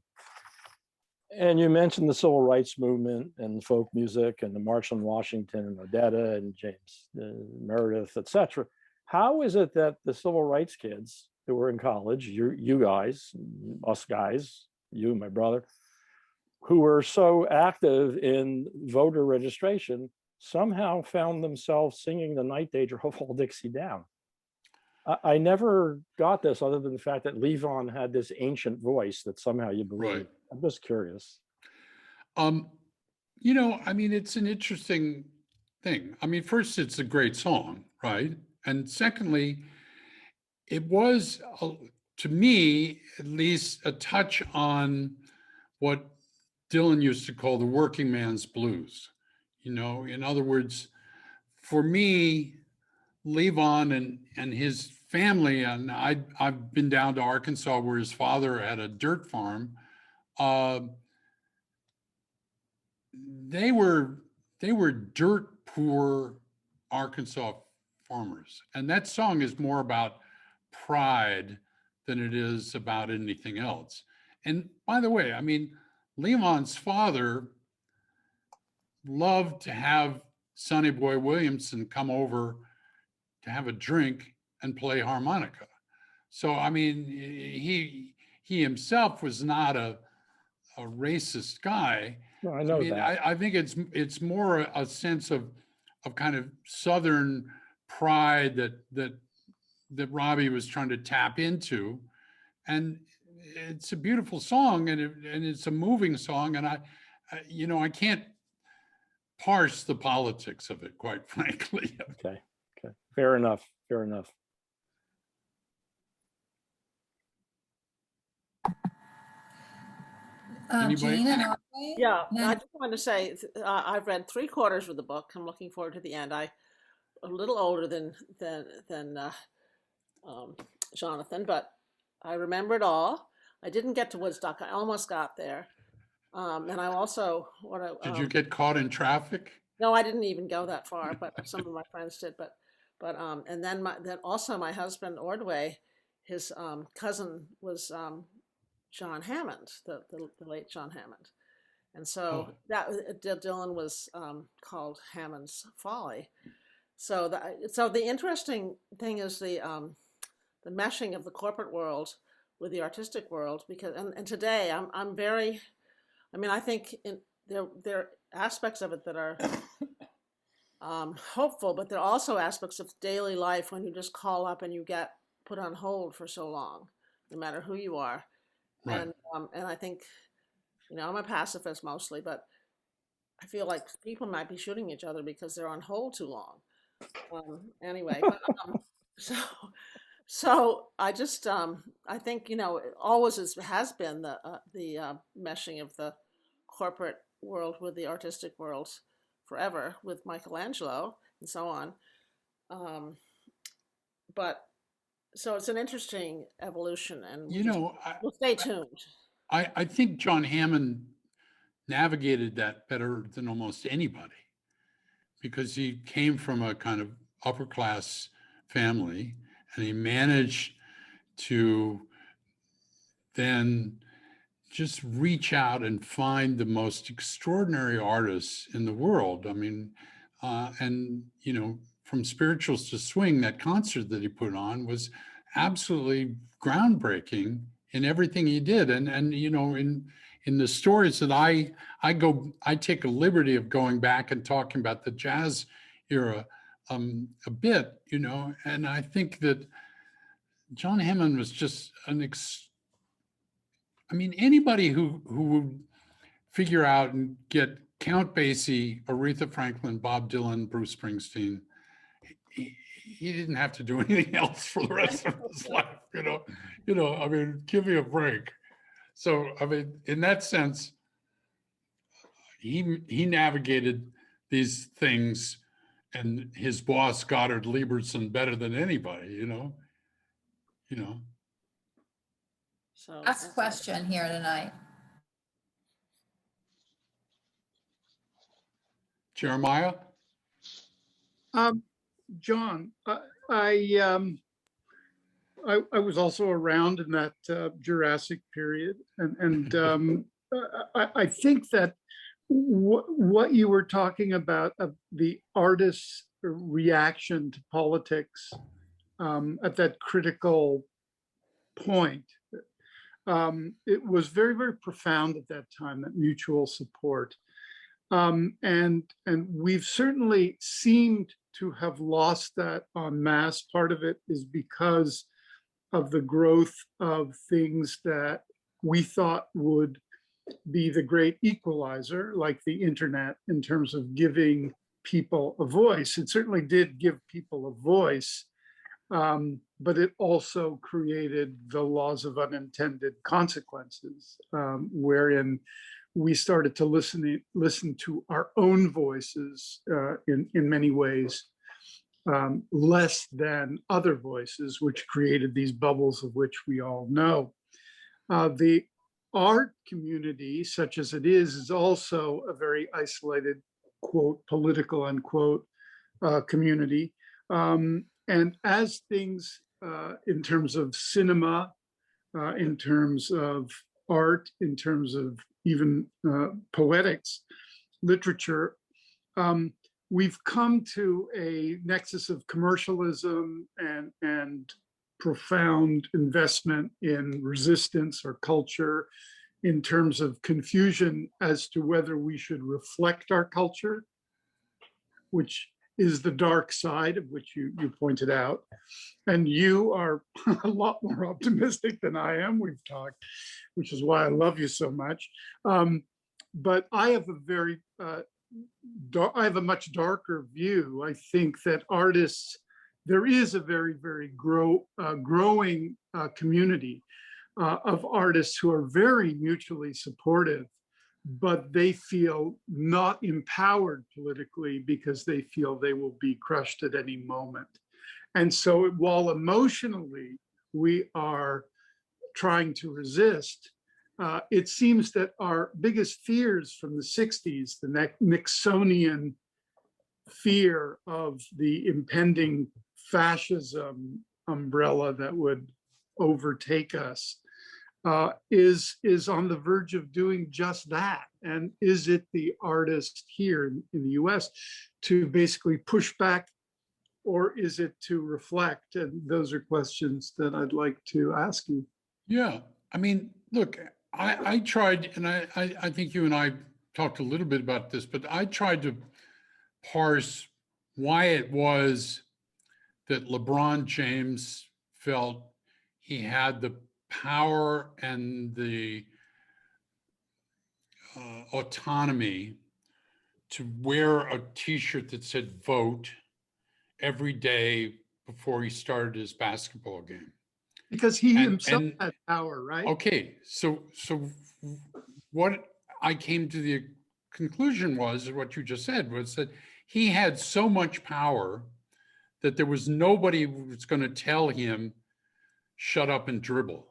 And you mentioned the civil rights movement and folk music and the March on Washington and Odetta and James Meredith, etc. How is it that the civil rights kids who were in college, you guys, us guys, you, my brother, who were so active in voter registration, somehow found themselves singing The Night They Drove Old Dixie Down? I never got this other than the fact that Levon had this ancient voice that somehow you believe. Right. I'm just curious. You know, I mean, it's an interesting thing. I mean, first, it's a great song, right? And secondly, it was, to me, at least, a touch on what Dylan used to call the working man's blues. You know, in other words, for me, Levon and his family, and I've been down to Arkansas where his father had a dirt farm. They were dirt poor Arkansas farmers, and that song is more about pride than it is about anything else. And by the way, I mean, Levon's father loved to have Sonny Boy Williamson come over to have a drink and play harmonica. So I mean, he himself was not a racist guy. No, I I know mean, that. I think it's more a sense of kind of Southern pride that Robbie was trying to tap into, and it's a beautiful song, and it's a moving song, and you know, I can't parse the politics of it, quite frankly. Okay. Fair enough. Anybody? Jean in Norway? Yeah, And then- I just wanted to say I've read 3/4 of the book. I'm looking forward to the end. I'm a little older than Jonathan, but I remember it all. I didn't get to Woodstock. I almost got there, and I also Did you get caught in traffic? no, I didn't even go that far, but some of my friends did. But and then also my husband Ordway, his cousin was John Hammond, the late John Hammond. And so Oh. that Dylan was called Hammond's Folly. So the interesting thing is the meshing of the corporate world with the artistic world, because and today I'm very, I mean, I think there are aspects of it that are hopeful, but there are also aspects of daily life when you just call up and you get put on hold for so long, no matter who you are. Right. And I think, you know, I'm a pacifist mostly, but I feel like people might be shooting each other because they're on hold too long. Anyway, but, so I just I think, you know, it always has been the meshing of the corporate world with the artistic world forever, with Michelangelo and so on. But so it's an interesting evolution, and You know, we'll stay tuned. I think John Hammond navigated that better than almost anybody, because he came from a kind of upper class family, and he managed to then just reach out and find the most extraordinary artists in the world. I mean, and you know, from spirituals to swing, that concert that he put on was absolutely groundbreaking in everything he did. And you know, in the stories that I take a liberty of going back and talking about the jazz era a bit, you know, and I think that John Hammond was just I mean, anybody who would figure out and get Count Basie, Aretha Franklin, Bob Dylan, Bruce Springsteen, he didn't have to do anything else for the rest of his life, you know, I mean, give me a break. So, I mean, in that sense, he navigated these things and his boss, Goddard Lieberson, better than anybody, you know. So Last question here tonight. Jeremiah? John, I was also around in that Jurassic period, and I think that what you were talking about of the artist's reaction to politics at that critical point, it was very, very profound at that time, that mutual support. And we've certainly seemed to have lost that en masse. Part of it is because of the growth of things that we thought would be the great equalizer, like the internet, in terms of giving people a voice. It certainly did give people a voice, but it also created the laws of unintended consequences, wherein we started to listen to our own voices in many ways, less than other voices, which created these bubbles of which we all know. The art community, such as it is also a very isolated, quote, political, unquote, community. And as things in terms of cinema, in terms of art, in terms of even poetics, literature, we've come to a nexus of commercialism and profound investment in resistance or culture, in terms of confusion as to whether we should reflect our culture, which is the dark side of which you pointed out. And you are a lot more optimistic than I am. We've talked, which is why I love you so much. But I have a very, I have a much darker view. I think that artists, there is a very, very growing community of artists who are very mutually supportive, but they feel not empowered politically because they feel they will be crushed at any moment. And so while emotionally we are trying to resist, it seems that our biggest fears from the 60s, the Nixonian fear of the impending fascism umbrella that would overtake us, is on the verge of doing just that. And is it the artist here in the US to basically push back, or is it to reflect? And those are questions that I'd like to ask you. Yeah, I mean, look, I tried, and I think you and I talked a little bit about this, but I tried to parse why it was that LeBron James felt he had the power and the autonomy to wear a t-shirt that said vote every day before he started his basketball game. Because he himself and had power, right? okay, so what I came to the conclusion was, what you just said, was that he had so much power that there was nobody who was going to tell him shut up and dribble,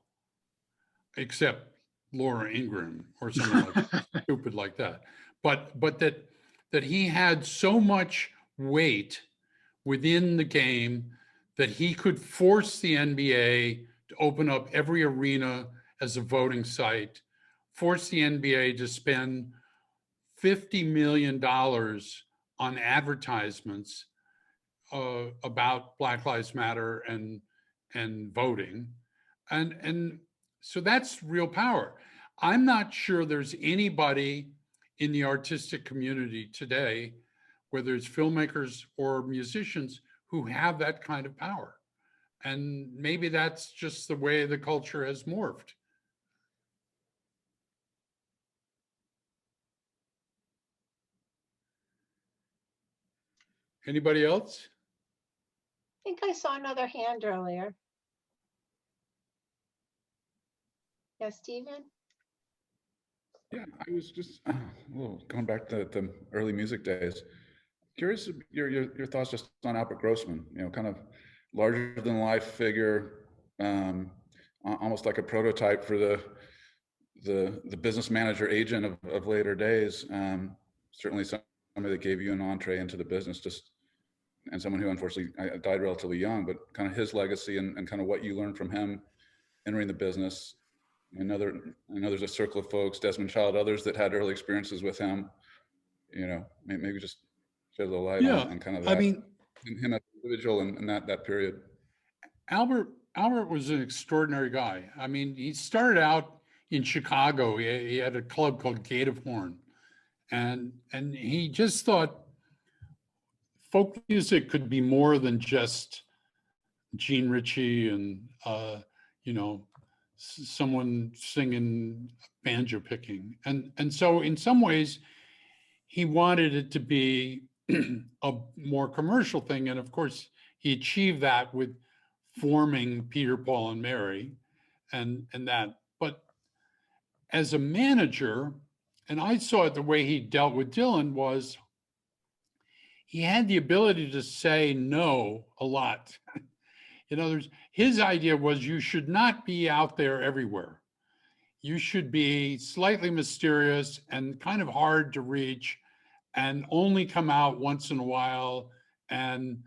except Laura Ingraham or someone like stupid like that. But that he had so much weight within the game that he could force the NBA to open up every arena as a voting site, force the NBA to spend $50 million on advertisements about Black Lives Matter and voting. And so that's real power. I'm not sure there's anybody in the artistic community today, whether it's filmmakers or musicians, who have that kind of power. And maybe that's just the way the culture has morphed. Anybody else? I think I saw another hand earlier. Yes, Stephen? Yeah, I was just going back to the early music days. Curious your thoughts just on Albert Grossman. You know, kind of larger than life figure, almost like a prototype for the business manager agent of later days. Certainly somebody that gave you an entree into the business. Just and someone who unfortunately died relatively young, but kind of his legacy and kind of what you learned from him entering the business. I know there's a circle of folks, Desmond Child, others that had early experiences with him. You know, maybe just shed a little light Yeah, on kind of I that, mean, him as an individual and that period. Albert was an extraordinary guy. I mean, he started out in Chicago. He had a club called Gate of Horn, and he just thought folk music could be more than just Gene Ritchie and you know, someone singing banjo picking, and so in some ways he wanted it to be a more commercial thing, and of course he achieved that with forming Peter, Paul, and Mary, and that. But as a manager, and I saw it the way he dealt with Dylan was he had the ability to say no a lot. In other words, his idea was you should not be out there everywhere. You should be slightly mysterious and kind of hard to reach and only come out once in a while. And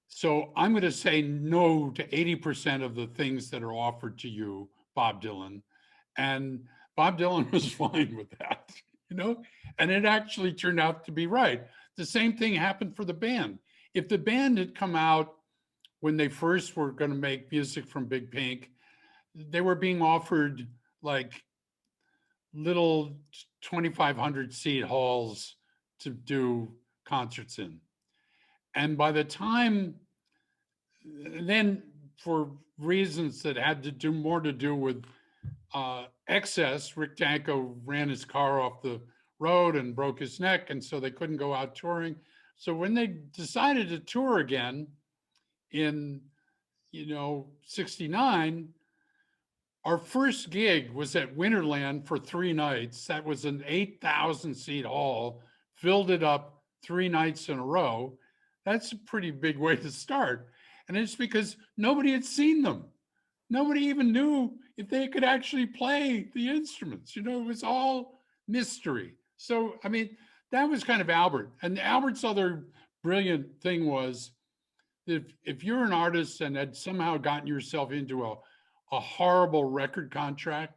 so I'm going to say no to 80% of the things that are offered to you, Bob Dylan. And Bob Dylan was fine with that, you know, and it actually turned out to be right. The same thing happened for the band. If the band had come out when they first were going to make music from Big Pink, they were being offered like little 2,500 seat halls to do concerts in. And by the time, then for reasons that had to do more to do with excess, Rick Danko ran his car off the road and broke his neck, and so they couldn't go out touring. So when they decided to tour again in, you know, 69, our first gig was at Winterland for 3 nights. That was an 8,000 seat hall, filled it up 3 nights in a row. That's a pretty big way to start. And it's because nobody had seen them. Nobody even knew if they could actually play the instruments. You know, it was all mystery. So, I mean, that was kind of Albert. And Albert's other brilliant thing was that if you're an artist and had somehow gotten yourself into a horrible record contract,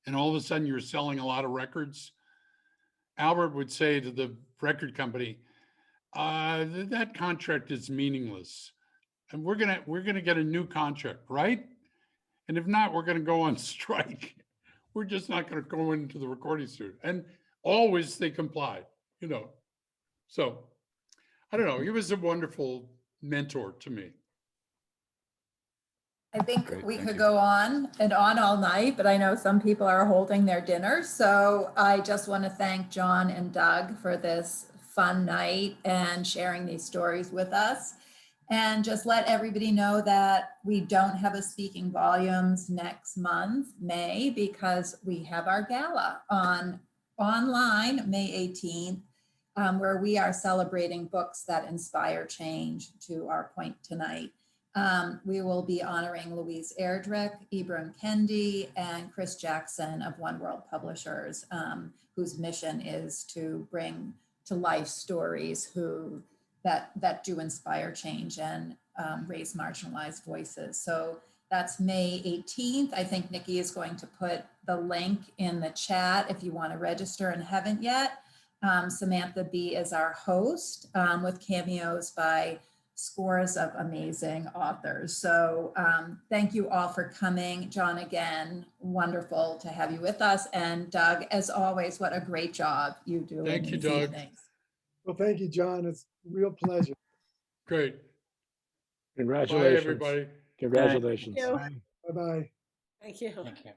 and all of a sudden you're selling a lot of records, Albert would say to the record company, that contract is meaningless. And we're gonna get a new contract, right? And if not, we're gonna go on strike. We're just not gonna go into the recording studio. And always they complied, you know. So I don't know, he was a wonderful mentor to me. I think Great, we thank could you. go on and on all night, but I know some people are holding their dinner. So I just want to thank John and Doug for this fun night and sharing these stories with us. And just let everybody know that we don't have a Speaking Volumes next month, May, because we have our gala online May 18th, where we are celebrating books that inspire change, to our point tonight. We will be honoring Louise Erdrich, Ibram Kendi, and Chris Jackson of One World Publishers, whose mission is to bring to life stories that do inspire change and raise marginalized voices. So that's May 18th. I think Nikki is going to put the link in the chat if you want to register and haven't yet. Samantha B is our host, with cameos by scores of amazing authors. So thank you all for coming. John, again, wonderful to have you with us. And Doug, as always, what a great job you do. Thank you, these Doug. evenings. Well, thank you, John. It's a real pleasure. Great. Bye, Congratulations. everybody. Congratulations. Thank you. Bye-bye. Thank you. Thank you.